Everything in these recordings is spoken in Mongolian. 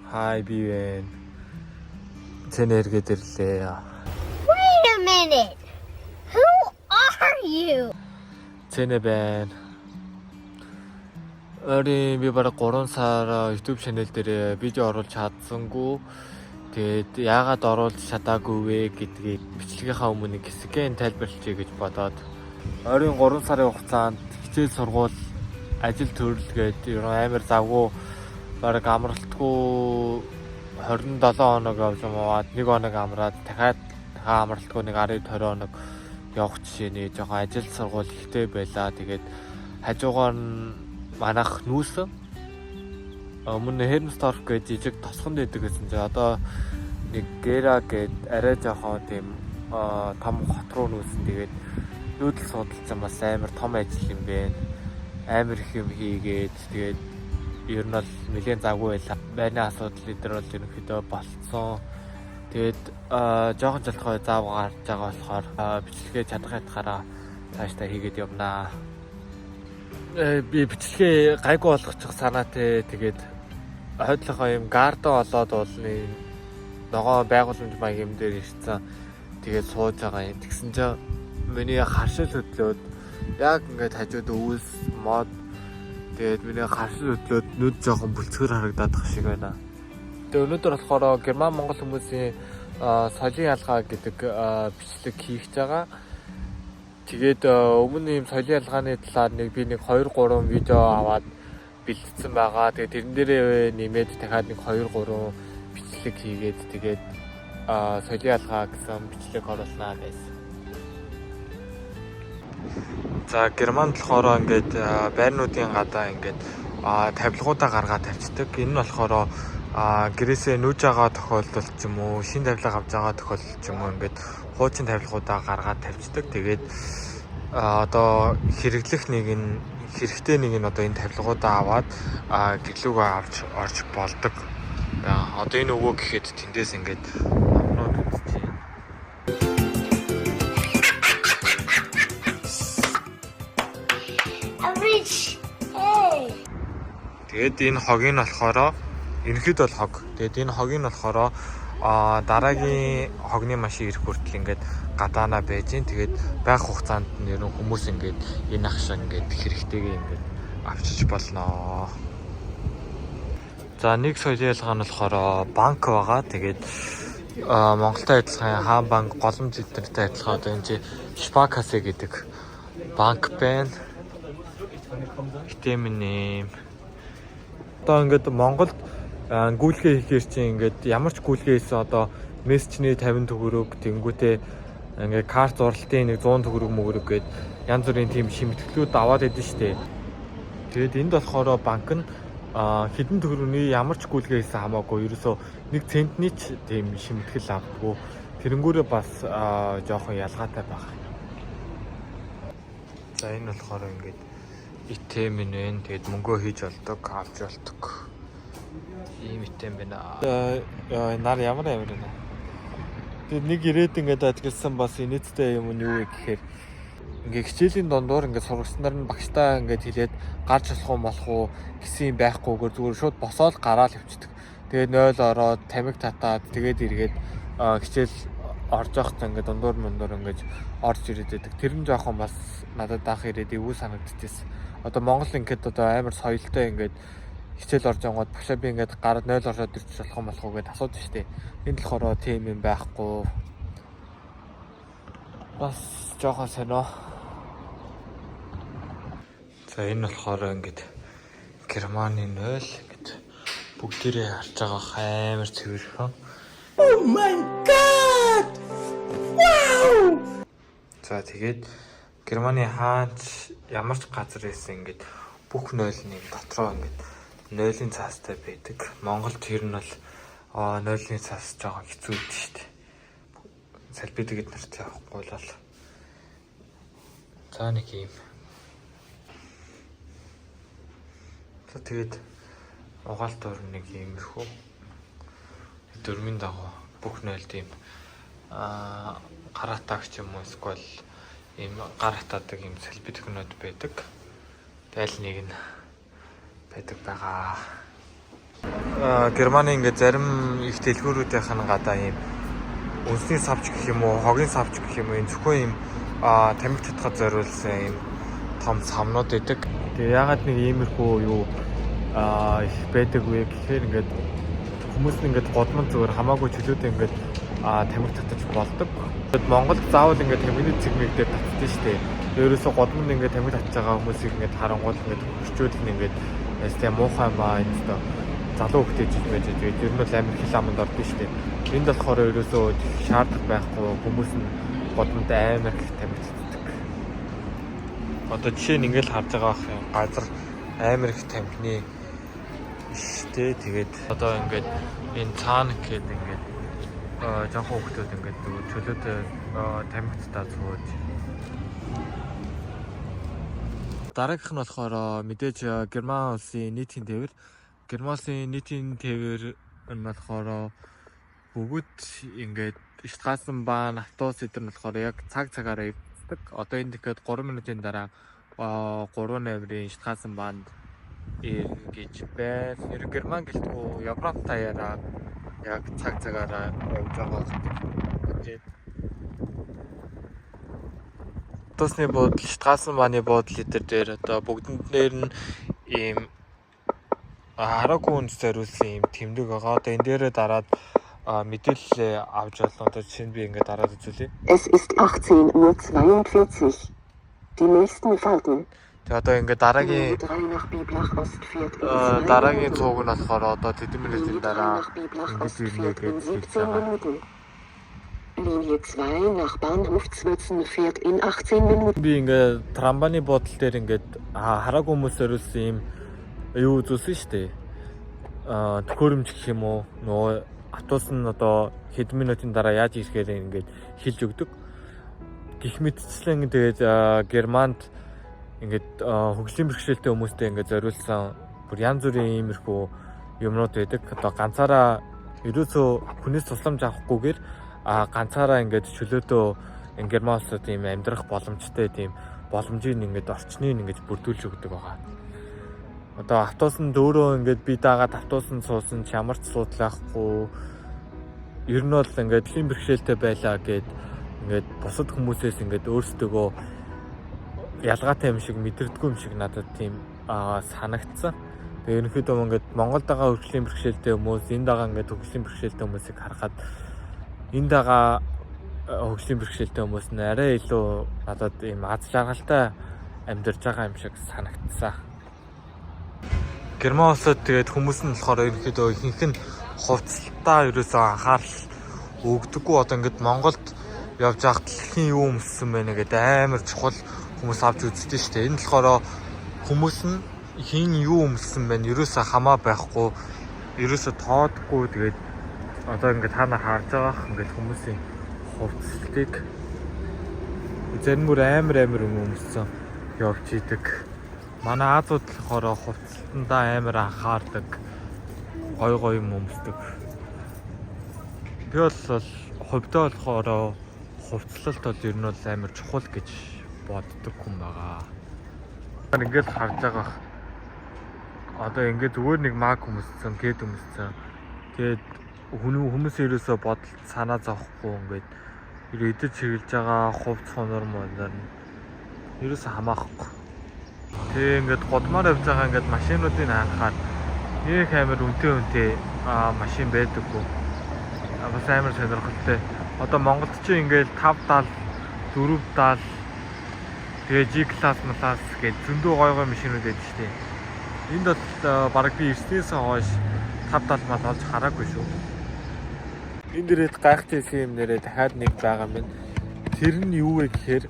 Hi BN. Тэнэргээд ирлээ. Wait a minute. Who are you? Тэнэ байна. Өөрийн би бараг 3 сар YouTube channel дээр видео оруулж чадсангүй. Тэгээд яагаад оруулж чадаагүй вэ гэдгийг бичлэгийнхаа өмнө хэсэгэн тайлбарлачихъя гэж бодоод ойрын 3 сарын хугацаанд хичээл сургууль, ажил төрөлгээд амар завгүй бараг амралтгүй 27 хоног явж яваад 1 хоног амраад дахиад амралтгүй нэг 10-20 хоног явах жишээний жоохон ажил сургууль ихтэй байлаа. Тэгээд хажуугаар нь манайх нүүсэн өмнө Hermsdorf гэж жижиг тосгонд байдаг гэсэн чинь одоо нэг Gera гэд арай жоохон тийм том хот руу нүүсэн. Тэгээд нүүдэл судалж бас амар том ажил юм бэ. Амар их юм хийгээд тэгээд ер нь бол нэлээд завгүй байлаа. Байрны асуудал эдгээр бол ерөнхийдөө болцсон. Тэгээд жоохон жолохоо заав гарч байгаа болохоор бичлэгээ чадах ятгаараа цаашдаа хийгээд явнаа. Би бичлэгээ гайгүй болгочих санаатай. Тэгээд хойдлохоо юм гарден олоод уулны ногоо байгууламж маяг юм дээр ирсэн. Тэгээд сууж байгаа юм. Тэгсэн чинь миний харшил хөдлөөд яг ингээд хажууд өвс мод тэгээд миний харшил хөдлөөд нүд жоохон бүлцгэр харагдаад тах шиг байна. Тэгээд өнөөдөр болохоор Герман Монгол хүмүүсийн соёлын ялгаа гэдэг бичлэг хийх байгаа. Тэгээд өмнө ийм соёлын ялгааны талаар би нэг 2-3 видео аваад бэлдсэн байгаа. Тэгээд тэрэн дээрээ нэмээд дахиад нэг 2-3 бичлэг хийгээд тэгээд соёлын ялгаа гэсэн бичлэг оруулнаа гэсэн. За Германд болохоор ингээд байрнуудын гадаа ингээд тавилгуудаа гаргаад тавьчихдаг. Энэ нь болохоор гэрээсээ нүүж байгаа тохиолдолд ч юм уу, шин тавилга авч байгаа тохиолдолд ч юм уу ингээд хуучин тавилгуудаа гаргаад тавьчихдаг. Тэгээд одоо хэрэглэх нэг нь хэрэгтэй нэг нь одоо энэ тавилгуудаа аваад гэрлүүгөө авч орж болдог. Одоо энэ өвөө гэхэд тэндээс ингээд номнууд үзчихье. Тэгээд энэ хогийг нь болохоор ерөнхийдөө бол хог. Тэгээд энэ хогийг нь болохоор дараагийн хогны машин ирэх хүртэл ингээд гадаанаа байж гин. Тэгээд байх хугацаанд нь ер нь хүмүүс ингээд энэ ах шиг ингээд хэрэгтэйгээ ингээд авчиж болно. За нэг соёлын ялгаа нь болохоор банк байгаа. Тэгээд Монголтой адилхан хаан банк, голомж эднэртэй адилхан одоо энэ чи Sparkasse гэдэг банк байна. Хитэмнэм. Одоо ингээд Монголд гүйлгээ хийхээр чинь ингээд ямар ч гүйлгээ хийсэн одоо мессежний 50 төгрөг тэнгүүтээ ингээд карт зурлалтын нэг 100 төгрөг мөгрөг гээд янз бүрийн тийм шимтгэлүүд аваад идэв штэ. Тэгээд энд болохоор банк нь хэдэн төгрөгийн ямар ч гүйлгээ хийсэн хамаагүй ерөөсөө 1 центний ч тийм шимтгэл авдаггүй. Тэрэнгүүрээ бас жоохон ялгаатай байна. За энэ болохоор ингээд итэм нэн тэгээд мөнгөө хийж болдог, авч болдог. Ийм итэм байна. Нар ямар байна. Тэгээд нэг ирээд ингээд ажилласан бас инээдтэй юм нь юу вэ гэхээр ингээд хичээлийн дондор ингээд сурагчнаар нь багштай ингээд хэлээд гарч болох уу гэсэн юм байхгүйгээр зүгээр шууд босоод гараал явчихдаг. Тэгээд 0 ороод тамиг татаад тэгээд эргээд хичээл орж явах цаа ингээд дондор ингээд орж ирээд байдаг. Тэр нь жоохон бас надад даах ирээд эвгүй санагдчихсэн. Одоо Монгол ингээд одоо амар соёлтой ингээд хичээл орж яваад багшаа би ингээд гараад 0 ороод ирчих болох уу гэдээ асуудаг штеп. Энд болохоор тийм юм байхгүй. Бас жоохон сонио. За энэ болохоор ингээд Германы 0 ингээд бүгдээрээ харж байгаа амар цэвэрхэн. Oh my god! Wow! За тэгээд Германы хаач ямар ч газар байсан ингээд бүх 0-ны дотроо ингээд 0-ын цаастай байдаг. Монголд тэр нь бол 0-ны цаас жоохон хэцүү байдаг шүү дээ. Салбидэгэд нарт явахгүй бол. За нэг юм. За тэгээд угаалт ор нэг иймэрхүү. Дөрмийн дагуу бүх 0 тийм гараатаагч юм уу эсвэл ийм гар хатаадаг юм салбид өгнөд байдаг. Аль нэг нь байдаг байгаа. Германы ингээд зарим их дэлгүүрүүдийнх нь гадаа ийм үндэсний савч гэх юм уу, хогийн савч гэх юм уу, энэ зөвхөн ийм тамхи татхад зориулсан ийм том самнууд байдаг. Тэгээ ягаад нэг иймэрхүү юу их байдаг вэ гэхээр ингээд хүмүүс нь ингээд годмон зүгээр хамаагүй чөлөөтэй ингээд тамхи татаж болдог. Монголд заавал ингээд тамхины цэгмэг дээр татдаг шүү дээ. Ерөөсө годмонд ингээд тамхи татж байгаа хүмүүсийг ингээд харангуул ингээд хөрчөөд нь ингээд тийм муухай маа энэ тоо залуу хөлтэй жиж байж тэгээд ер нь бол амар хил аманд ордон шүү дээ. Энд болохоор ерөөсөө шаардлага байхгүй хүмүүс нь годмонд амар их тамхи татдаг. Одоо жишээ нь ингээд харж байгаа юм газар амар их тамхины штэ тэгээд одоо ингээд энэ цаана гэхэд ингээд жоохон хүмүүс ингээд чөлөөтэй тамхитаа зууж. Дараагийнх нь болохоор мэдээж Герман улсын нийтийн тээвэр. Герман улсын нийтийн тээвэр нь болохоор бүгд ингээд Штраssen Bahn, автобус эдэр нь болохоор яг цаг цагаараа явдаг. Одоо энэ тэгэхэд 3 минутын дараа 3 номерын Штраssen Bahn гэж байна. Ер Герман гэлтгүй Европ таяараа яг цаг цагаараа явж байгаа гэдэг. Автобусны буудлын Штраssen Bahn-ы буудлын эдэр дээр одоо бүгдэнд дээр нь ийм хараагүй хүнд зориулсан ийм тэмдэг байгаа. Одоо энэ дээрээ дараад мэдээлэл авч болно. Одоо чинь би ингээд дараад үзүүлье. Es ist 18:42. Die nächsten Folgen. Тэгээ одоо ингээд дараагийн цуг нь болохоор одоо тэдэн минутын дараа ингээд ирнэ гэж хэлж байгаа. Linie 2 nach Bahnhof Zweitzen fährt in 18 Minuten. Би ингээд трамвайны буудлын дээр ингээд хараагүй хүмүүс зориулсан ийм юу үзүүлсэн шүү дээ. Төхөөрөмж гэх юм уу нөгөө автобус нь одоо хэдэн минутын дараа яаж ирэхээр ингээд хэлж өгдөг. Гэх мэтчлэн тэгээд Германд ингээд хөгжлийн бэрхшээлтэй хүмүүстэй ингээд зориулсан бүр янз бүрийн иймэрхүү юмнууд байдаг. Одоо ганцаараа ерөөсөө хүнээс тусламж авахгүйгээр ганцаараа ингээд чөлөөтөө Герман улсад ийм амьдрах боломжтой тийм боломжийг ингээд орчныг ингээд бүрдүүлж өгдөг байгаа. Одоо автобусанд өөрөө ингээд би дагаад автобусанд суусан ч ямар ч судлаахгүй ер нь бол ингээд хэн бэрхшээлтэй байлаа гэд ингээд бусад хүмүүсээс ингээд өөрсдөө ялгаатай юм шиг мэдэрдэггүй юм шиг надад тийм санагдсан. Тэгээ ерөнхийдөө ингээд Монголд байгаа хөгжлийн бэрхшээлтэй хүмүүс энд байгаа ингээд хөгжлийн бэрхшээлтэй хүмүүсийг харахад энд байгаа хөгжлийн бэрхшээлтэй хүмүүс нь арай илүү надад ийм аз жаргалтай амьдарч байгаа юм шиг санагдсан. Герман улсад тэгээд хүмүүс нь болохоор ерөнхийдөө ихэнх нь хувцалтаа ерөөсөө анхаарал өгдөггүй. Одоо ингээд Монголд явж байхад дэлхийн юу өмссөн байна гэдэг амар чухал хүмүүс авч үздэг шүү дээ. Энэ болохоор хүмүүс нь хин юу өмссөн байна ерөөсөө хамаа байхгүй, ерөөсөө тоодгүй. Тэгээд одоо ингээд та нар харж байгаа ингээд хүмүүсийн хувцалтыг зарим бүр амар өмссөн явж идэг. Манай Азууд болохоор хувцалтандаа амар анхаардаг, гой юм өмсдөг. Би бол хувьдаа болохоор хувцлалт бол ер нь бол амар чухал гэж боддог хүн байгаа. Ингээд харж байгаа. Одоо ингээд зүгээр нэг маг өмссөн, гэд өмссөн. Тэгээд хүмүүс ерөөсөө бодолт санаа зовхгүй ингээд идэж чиглэж байгаа хувц хонор модер нь ерөөсөө хамаахгүй. Тэгээ ингээд годмаар явж байгаа ингээд машинуудыг хаахаар нэг амар үнэтэй машин байдаггүй. Бас амар сонирхолтой. Одоо Монголд ч ингээд 570, 470 тэгээ G-class малаас гэж зөндөө гой машинууд байдаг шүү дээ. Энд бол бараг би 9-ээс хойш 570 мал олж хараагүй шүү. Энд дээрээ гайхалтай юм нэрээ дахиад нэг байгаа юм. Тэр нь юу вэ гэхээр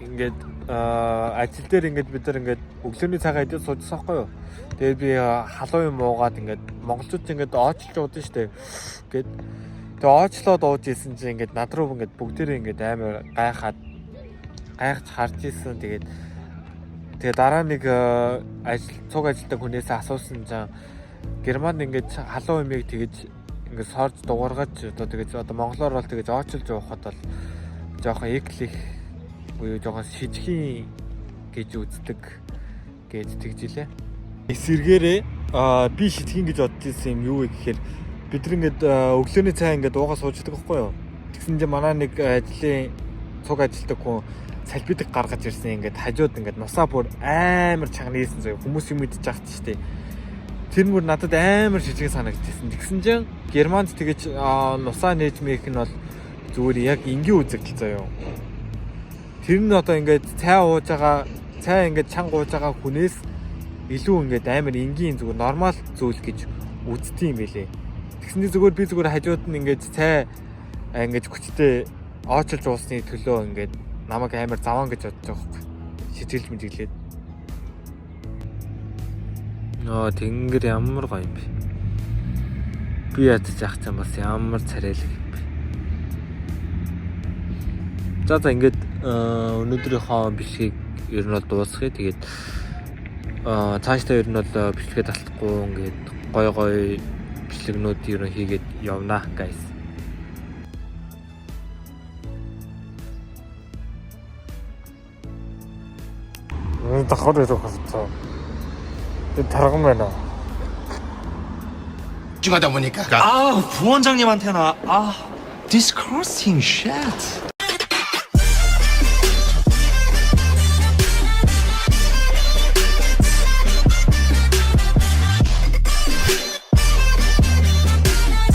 ингээд ажил дээр ингээд бид нар ингээд өглөөний цагаа идэж суужсан байхгүй юу. Тэгээд би халуун юм уугаад ингээд монголчууд ингээд оочлж уудсан шүү дээ. Ингээд тэгээ оочлоод ууж исэн чинь ингээд над руу ингээд бүгдээрээ ингээд амар гайхаж харж исэн. Тэгээд дараа нэг цуг ажилтдаг хүнээс асуусан чинь Германд ингээд халуун юмыг тэгэж ингээд сорж дуургаж одоо монголоор бол тэгэж оочлж уухад бол жоохон эклих буюу жоохон шижхийн гэж үздэг гэж тэгжилээ. Эсэргээрээ би шитгэн гэж бодож ирсэн юм юу вэ гэхээр бид нар ингээд өглөөний цай ингээд уугаа сууждаг байхгүй юу. Тэгсэн чинь манай нэг ажлын цуг ажилтдаг хүн салбидыг гаргаж ирсэн ингээд хажууд ингээд нусаа бүр амар чанга нээсэн зөө хүмүүс юм идэж ахт штеп. Тэр мөр надад амар шижиг санагдчихсэн. Тэгсэн чинь Германд тэгэж нусаа нээж мээх нь бол зүгээр яг энгийн үзэгдэл заяа. Тэр нь одоо ингээд цай ингээд чанга ууж байгаа хүнээс илүү ингээд амар энгийн зүгээр нормал зүйл гэж үздэг юм байлээ. Тэгсний зүгээр би зүгээр хажууд нь ингээд цай ингээд хүчтэй оочилж уусны төлөө ингээд намайг амар заван гэж бодож байгаа хөөх. Шижилж мэдэглээд. Тэнгэр ямар гоё юм бэ. Би ядаж яах юм бас ямар царайлаг юм бэ. За ингээд өнөөдрийнхөө бичлэгийг ер нь бол дуусгая. Тэгээд цаашдаа ер нь бол бичлэгээ талтахгүй ингээд гой бичлэгнүүд ер нь хийгээд явнаа guys. Давхар ирэх болсон. 그 다랑면아. 중하다 보니까 부원장님한테나 disgusting shit.